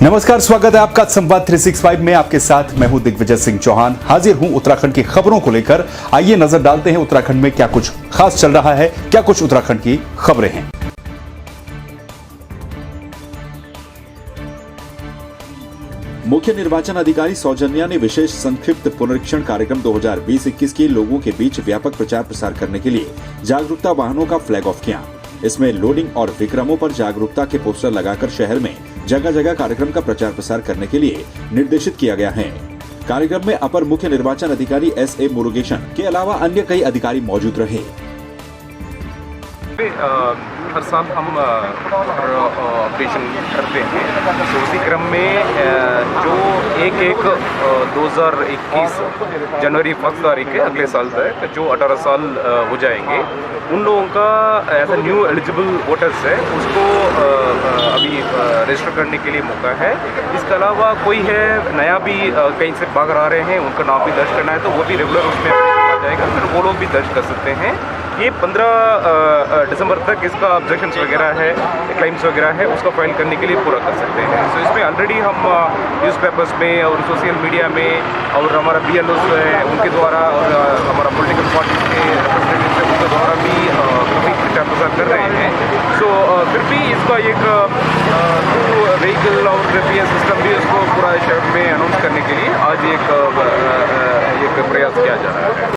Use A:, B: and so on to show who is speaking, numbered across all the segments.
A: नमस्कार, स्वागत है आपका संवाद 365 में। आपके साथ मैं हूं दिग्विजय सिंह चौहान। हाजिर हूं उत्तराखंड की खबरों को लेकर। आइए नजर डालते हैं उत्तराखंड में क्या कुछ खास चल रहा है, क्या कुछ उत्तराखंड की खबरें हैं। मुख्य निर्वाचन अधिकारी सौजन्या ने विशेष संक्षिप्त पुनरीक्षण कार्यक्रम 2020-21 के लोगों के बीच व्यापक प्रचार प्रसार करने के लिए जागरूकता वाहनों का फ्लैग ऑफ किया। इसमें लोडिंग और विक्रमों पर जागरूकता के पोस्टर लगाकर शहर में जगह जगह कार्यक्रम का प्रचार प्रसार करने के लिए निर्देशित किया गया है। कार्यक्रम में अपर मुख्य निर्वाचन अधिकारी S.A. मुरुगेशन के अलावा अन्य कई अधिकारी मौजूद रहे।
B: हर साल हम ऑपरेशन करते हैं, तो उसी क्रम में जो 2021 जनवरी 1 तारीख है अगले साल तक जो 18 साल हो जाएंगे, उन लोगों का ऐसा न्यू एलिजिबल वोटर्स है उसको अभी रजिस्टर करने के लिए मौका है। इसके अलावा कोई है नया भी कहीं से बाहर आ रहे हैं, उनका नाम भी दर्ज करना है तो वो भी रेगुलर उसमें आ जाएगा, फिर वो लोग भी दर्ज कर सकते हैं। ये 15 दिसंबर तक इसका ऑब्जेक्शंस वगैरह है, क्लेम्स वगैरह है, उसका फाइल करने के लिए पूरा कर सकते हैं। तो इसमें ऑलरेडी हम न्यूज़पेपर्स में और सोशल मीडिया में और हमारा BLOs है उनके द्वारा और हमारा पॉलिटिकल पार्टी के रिप्रेजेंटेटिव है उनके द्वारा भी काफ़ी प्रचार प्रसार कर रहे हैं। सो फिर भी इसका एक व्हीकल और GPS सिस्टम भी उसको पूरा शहर में अनाउंस करने के लिए आज एक प्रयास किया जा रहा है।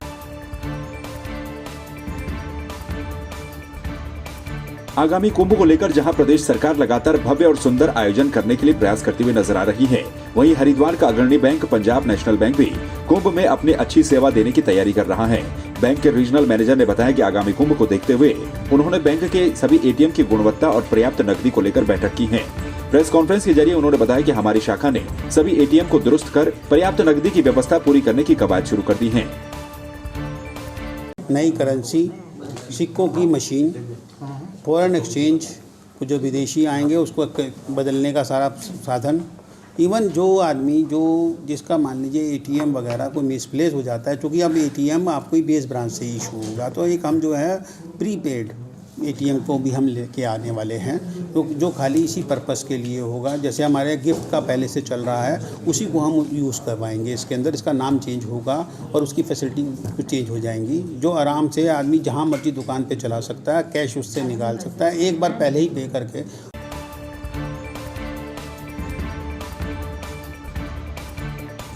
A: आगामी कुंभ को लेकर जहां प्रदेश सरकार लगातार भव्य और सुंदर आयोजन करने के लिए प्रयास करती हुई नजर आ रही है, वहीं हरिद्वार का अग्रणी बैंक पंजाब नेशनल बैंक भी कुंभ में अपनी अच्छी सेवा देने की तैयारी कर रहा है। बैंक के रीजनल मैनेजर ने बताया कि आगामी कुंभ को देखते हुए उन्होंने बैंक के सभी ATM की गुणवत्ता और पर्याप्त नकदी को लेकर बैठक की है। प्रेस कॉन्फ्रेंस के जरिए उन्होंने बताया कि हमारी शाखा ने सभी ATM को दुरुस्त कर पर्याप्त नकदी की व्यवस्था पूरी करने की कवायद शुरू कर दी है।
C: नई करेंसी, सिक्कों की मशीन, फॉरेन एक्सचेंज को जो विदेशी आएंगे उसको बदलने का सारा साधन, इवन जो आदमी जिसका मान लीजिए ATM वगैरह कोई मिसप्लेस हो जाता है, क्योंकि अब ATM आपको ही बेस ब्रांच से इशू होगा, तो एक हम जो है प्रीपेड ATM को भी हम लेके आने वाले हैं, तो जो खाली इसी पर्पस के लिए होगा। जैसे हमारे गिफ्ट का पहले से चल रहा है उसी को हम यूज़ करवाएंगे। इसके अंदर इसका नाम चेंज होगा और उसकी फैसिलिटी कुछ चेंज हो जाएंगी, जो आराम से आदमी जहां मर्जी दुकान पे चला सकता है, कैश उससे निकाल सकता है एक बार पहले ही पे करके।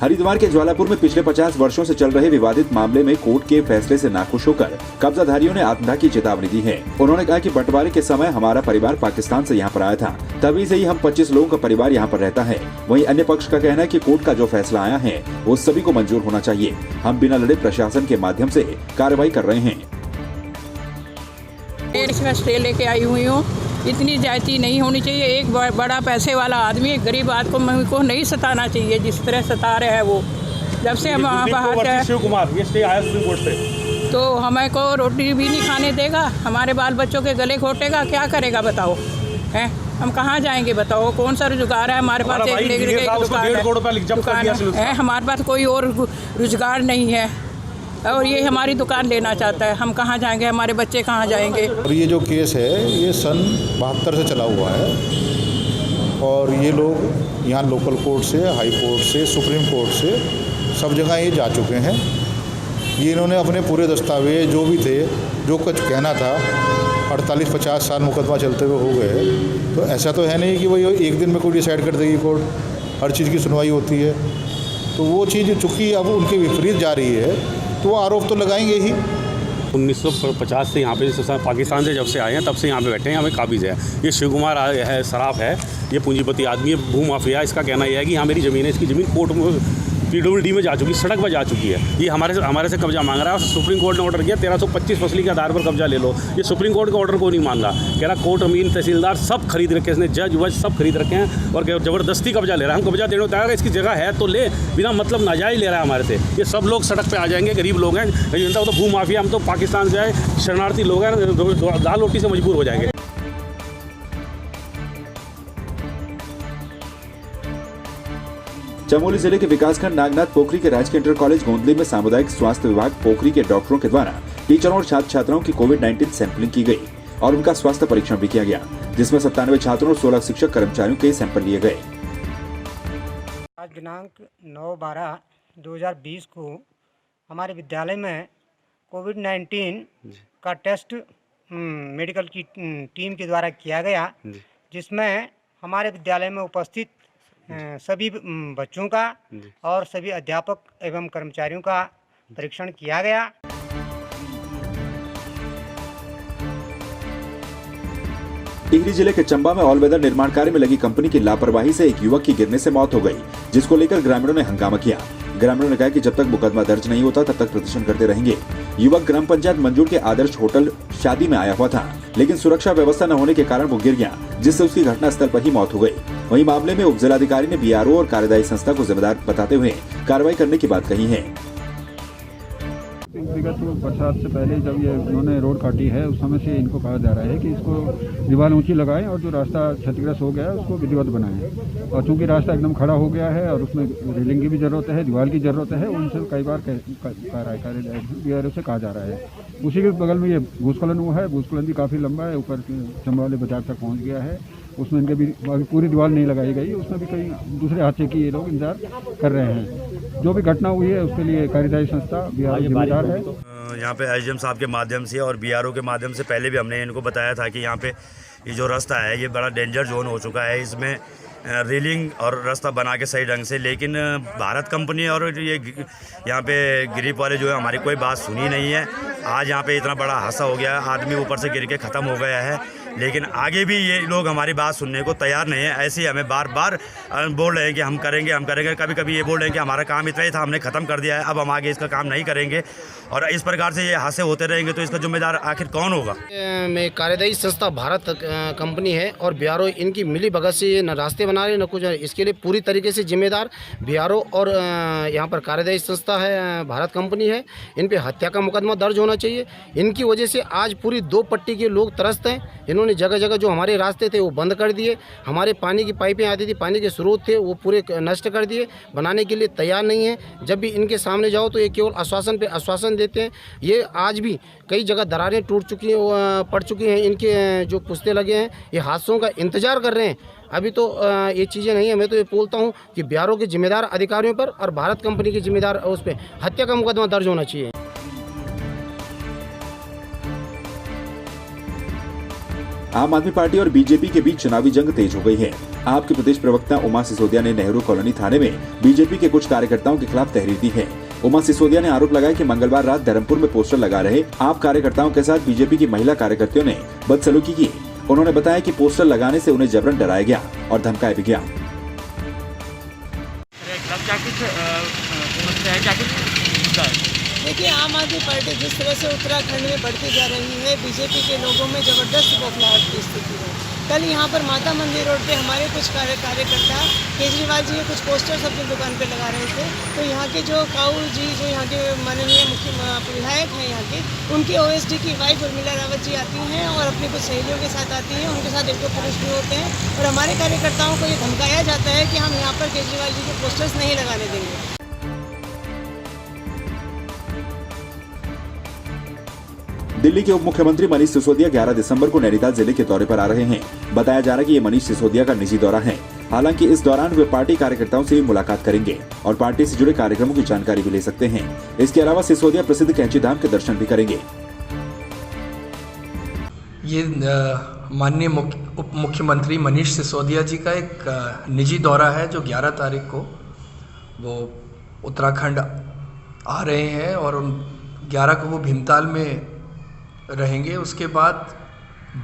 A: हरिद्वार के ज्वालापुर में पिछले 50 वर्षों से चल रहे विवादित मामले में कोर्ट के फैसले से नाखुश होकर कब्जाधारियों ने आत्मदाह की चेतावनी दी है। उन्होंने कहा कि बंटवारे के समय हमारा परिवार पाकिस्तान से यहाँ पर आया था, तभी से ही हम 25 लोगों का परिवार यहाँ पर रहता है। वहीं अन्य पक्ष का कहना है कि कोर्ट का जो फैसला आया है वो सभी को मंजूर होना चाहिए। हम बिना लड़े प्रशासन के माध्यम से कार्रवाई कर रहे हैं।
D: स्टे लेके आई हुई हूँ, इतनी ज्यादती नहीं होनी चाहिए। एक बड़ा पैसे वाला आदमी एक गरीब आदमी को नहीं सताना चाहिए जिस तरह सता रहे हैं वो। जब से हम वहाँ बाहर
E: शिव कुमार ये स्टे आया सुप्रीम कोर्ट से, तो
D: हमें को रोटी भी नहीं खाने देगा, हमारे बाल बच्चों के गले घोटेगा, क्या करेगा बताओ? हैं हम कहाँ जाएंगे बताओ? कौन सा रोजगार है हमारे पास? दुकान है, हमारे पास कोई और रोजगार नहीं है और ये हमारी दुकान लेना चाहता है। हम कहाँ जाएंगे? हमारे बच्चे कहाँ जाएंगे?
F: और ये जो केस है ये सन 72 से चला हुआ है और ये लोग यहाँ लोकल कोर्ट से, हाई कोर्ट से, सुप्रीम कोर्ट से सब जगह ये जा चुके हैं। ये इन्होंने अपने पूरे दस्तावेज जो भी थे, जो कुछ कहना था, 48-50 साल मुकदमा चलते हुए हो गए, तो ऐसा तो है नहीं कि वही एक दिन में कोई डिसाइड कर देगी कोर्ट। हर चीज़ की सुनवाई होती है, तो वो चीज़ चूँकि अब उनके विपरीत जा रही है तो वो आरोप तो लगाएंगे ही।
E: 1950 से यहाँ पे पाकिस्तान से जब से आए हैं तब से यहाँ पे बैठे हैं, हमें काबिज है। ये शिव कुमार है, शराफ है, ये पूंजीपति आदमी है, भूमाफिया। इसका कहना यह है कि यहाँ मेरी ज़मीन है, इसकी ज़मीन कोर्ट में PWD में जा चुकी, सड़क पर जा चुकी है। ये हमारे से कब्जा मांग रहा है। सुप्रीम कोर्ट ने ऑर्डर किया 1325 फसली के आधार पर कब्जा ले लो। ये सुप्रीम कोर्ट के ऑर्डर को नहीं मान रहा, कह रहा कोर्ट, अमीन, तहसीलदार सब खरीद रखे, इसने जज वज सब खरीद रखे हैं और ज़बरदस्ती कब्जा ले रहा है। हम कब्जा देने तैयार है, इसकी जगह है तो ले, बिना मतलब नाजायज़ ले रहा है हमारे से। ये सब लोग सड़क पर आ जाएंगे, गरीब लोग हैं, जनता तो भूमाफिया, हम तो पाकिस्तान से आए शरणार्थी लोग हैं, दाल रोटी से मजबूर हो जाएंगे।
A: चमोली जिले के विकासखंड नागनाथ पोखरी के राजकीय इंटर कॉलेज गोंदली में सामुदायिक स्वास्थ्य विभाग पोखरी के डॉक्टरों के द्वारा टीचरों और छात्र छात्राओं की कोविड-19 सैंपलिंग की गई और उनका स्वास्थ्य परीक्षण भी किया गया, जिसमें 97 छात्रों और 16 शिक्षक कर्मचारियों के सैंपल लिए गए।
G: आज दिनांक 9/12/2020 को हमारे विद्यालय में कोविड-19 का टेस्ट मेडिकल की टीम के द्वारा किया गया, जिसमें हमारे विद्यालय में उपस्थित सभी बच्चों का और सभी अध्यापक एवं कर्मचारियों का परीक्षण किया गया।
A: टिहरी जिले के चंबा में ऑल वेदर निर्माण कार्य में लगी कंपनी की लापरवाही से एक युवक की गिरने से मौत हो गई, जिसको लेकर ग्रामीणों ने हंगामा किया। ग्रामीणों ने कहा कि जब तक मुकदमा दर्ज नहीं होता तब तक प्रदर्शन करते रहेंगे। युवक ग्राम पंचायत मंजूर के आदर्श होटल शादी में आया हुआ था, लेकिन सुरक्षा व्यवस्था न होने के कारण वो गिर गया, जिससे उसकी घटनास्थल पर ही मौत हो गई। वहीं मामले में उप जिलाधिकारी ने बीआरओ और कार्यदायी संस्था को जिम्मेदार बताते हुए कार्रवाई करने की बात कही है।
H: विगत बरसात से पहले जब ये उन्होंने रोड काटी है, उस समय से इनको कहा जा रहा है कि इसको दीवार ऊंची लगाएं और जो रास्ता क्षतिग्रस्त हो गया है उसको विधिवत बनाएं। और चूंकि रास्ता एकदम खड़ा हो गया है और उसमें रेलिंग की भी ज़रूरत है, दीवार की ज़रूरत है, उनसे कई बार बीआरओ से कहा जा रहा है। उसी के बगल में ये भूस्खलन हुआ है, भूस्खलन भी काफ़ी लंबा है, ऊपर चंबा वाले बाजार तक पहुँच गया है। उसमें इनके भी अभी पूरी दीवार नहीं लगाई गई, उसमें भी कई दूसरे हादसे की ये लोग इंतजार कर रहे हैं। जो भी घटना हुई है उसके लिए कार्यदायी संस्था बीआरओ जिम्मेदार है।
I: यहाँ पे एसडीएम साहब के माध्यम से और बीआरओ के माध्यम से पहले भी हमने इनको बताया था कि यहाँ पे ये जो रास्ता है ये बड़ा डेंजर जोन हो चुका है, इसमें रेलिंग और रास्ता बना के सही ढंग से, लेकिन भारत कंपनी और ये यहाँ पे गिरीप वाले जो है हमारी कोई बात सुनी नहीं है। आज यहाँ पे इतना बड़ा हादसा हो गया, आदमी ऊपर से गिर के ख़त्म हो गया है, लेकिन आगे भी ये लोग हमारी बात सुनने को तैयार नहीं है। ऐसे ही हमें बार बार बोल रहे हैं कि हम करेंगे। कभी कभी ये बोल रहे हैं कि हमारा काम इतना ही था, हमने ख़त्म कर दिया है, अब हम आगे इसका काम नहीं करेंगे। और इस प्रकार से ये हादसे होते रहेंगे तो इसका जिम्मेदार आखिर कौन होगा?
J: में कार्यदायी संस्था भारत कंपनी है और बीआरओ इनकी मिली भगत से ये न रास्ते बना रहे न कुछ, इसके लिए पूरी तरीके से जिम्मेदार बीआरओ और यहाँ पर कार्यदायी संस्था है भारत कंपनी है। इन पे हत्या का मुकदमा दर्ज होना चाहिए। इनकी वजह से आज पूरी 2 पट्टी के लोग त्रस्त हैं। इन्होंने जगह जगह जो हमारे रास्ते थे वो बंद कर दिए, हमारे पानी की पाइपें आती थी, पानी के स्रोत थे वो पूरे नष्ट कर दिए, बनाने के लिए तैयार नहीं है। जब भी इनके सामने जाओ तो ये केवल आश्वासन पे आश्वासन देते हैं। ये आज भी कई जगह दरारें टूट चुकी हैं, पड़ चुकी हैं, इनके जो पुस्ते लगे हैं, ये हादसों का इंतजार कर रहे हैं। अभी तो ये चीज़ें नहीं है। मैं तो ये बोलता हूँ कि बीआरओ के जिम्मेदार अधिकारियों पर और भारत कंपनी के जिम्मेदार उस पर हत्या का मुकदमा दर्ज होना चाहिए।
A: आम आदमी पार्टी और बीजेपी के बीच चुनावी जंग तेज हो गई है। आपके प्रदेश प्रवक्ता उमा सिसोदिया ने नेहरू कॉलोनी थाने में बीजेपी के कुछ कार्यकर्ताओं के खिलाफ तहरीर दी है। उमा सिसोदिया ने आरोप लगाया कि मंगलवार रात धर्मपुर में पोस्टर लगा रहे आप कार्यकर्ताओं के साथ बीजेपी की महिला कार्यकर्ताओं ने बदसलूकी की। उन्होंने बताया कि पोस्टर लगाने से उन्हें जबरन डराया गया और धमकाया भी गया।
K: देखिए, आम आदमी पार्टी जिस तरह से उत्तराखंड में बढ़ती जा रही है, बीजेपी के लोगों में जबरदस्त बौखलाहट की स्थिति है। कल यहाँ पर माता मंदिर रोड पे हमारे कुछ कार्यकर्ता केजरीवाल जी के कुछ पोस्टर्स अपनी दुकान पे लगा रहे थे, तो यहाँ के जो काऊ जी, जो यहाँ के माननीय मुख्य विधायक हैं यहाँ के, उनकी ओएसडी की वाइफ उर्मिला रावत जी आती हैं और अपनी कुछ सहेलियों के साथ आती हैं, उनके साथ 1-2 पुरुष भी होते हैं और हमारे कार्यकर्ताओं को ये धमकाया जाता है कि हम यहाँ पर केजरीवाल जी के पोस्टर्स नहीं लगाने देंगे।
A: दिल्ली के उप मुख्यमंत्री मनीष सिसोदिया 11 दिसंबर को नैनीताल जिले के दौरे पर आ रहे हैं। बताया जा रहा है कि ये मनीष सिसोदिया का निजी दौरा है। हालांकि इस दौरान वे पार्टी कार्यकर्ताओं से भी मुलाकात करेंगे और पार्टी से जुड़े कार्यक्रमों की जानकारी भी ले सकते हैं। इसके अलावा सिसोदिया प्रसिद्ध कैंची धाम के दर्शन भी करेंगे।
L: ये माननीय उप मुख्यमंत्री मनीष सिसोदिया जी का एक निजी दौरा है जो 11 तारीख को वो उत्तराखंड आ रहे हैं और 11 को वो भीमताल में रहेंगे। उसके बाद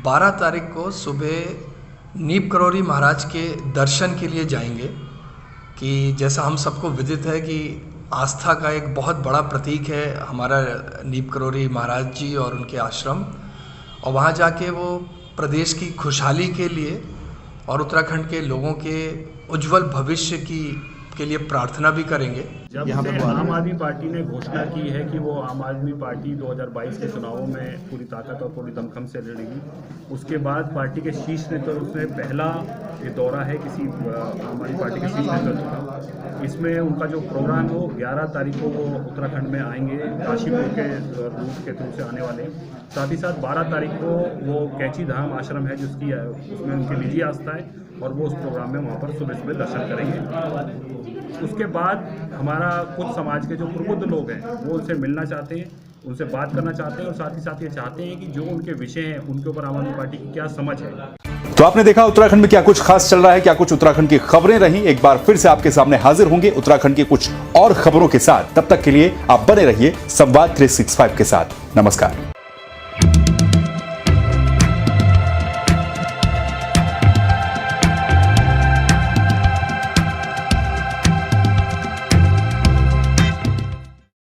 L: 12 तारीख को सुबह नीप करोरी महाराज के दर्शन के लिए जाएंगे कि जैसा हम सबको विदित है कि आस्था का एक बहुत बड़ा प्रतीक है हमारा नीप करोरी महाराज जी और उनके आश्रम, और वहाँ जाके वो प्रदेश की खुशहाली के लिए और उत्तराखंड के लोगों के उज्जवल भविष्य के लिए प्रार्थना भी करेंगे।
M: जब से आम आदमी पार्टी ने घोषणा की है कि वो आम आदमी पार्टी 2022 के चुनावों में पूरी ताकत और पूरी दमखम से लड़ेगी, उसके बाद पार्टी के शीर्ष नेतृत्व उसमें पहला ये दौरा है किसी आम आदमी पार्टी के शीर्ष नेतृत्व का। इसमें उनका जो प्रोग्राम है वो 11 तारीख को वो उत्तराखंड में आएंगे, काशीपुर के रूट के थ्रू से आने वाले। साथ ही साथ 12 तारीख को वो कैची धाम आश्रम है जिसकी उसमें उनकी निजी आस्था है और वो उस प्रोग्राम में वहाँ पर सुबह सुबह दर्शन करेंगे। उसके बाद हमारा कुछ समाज के जो प्रबुद्ध लोग हैं वो उनसे मिलना चाहते हैं, उनसे बात करना चाहते हैं और साथ ही साथ ये चाहते हैं कि जो उनके विषय हैं उनके ऊपर आम आदमी पार्टी की क्या समझ है।
A: तो आपने देखा उत्तराखंड में क्या कुछ खास चल रहा है, क्या कुछ उत्तराखंड की खबरें रही। एक बार फिर से आपके सामने हाजिर होंगे उत्तराखंड की कुछ और खबरों के साथ। तब तक के लिए आप बने रहिए संवाद 365 के साथ। नमस्कार।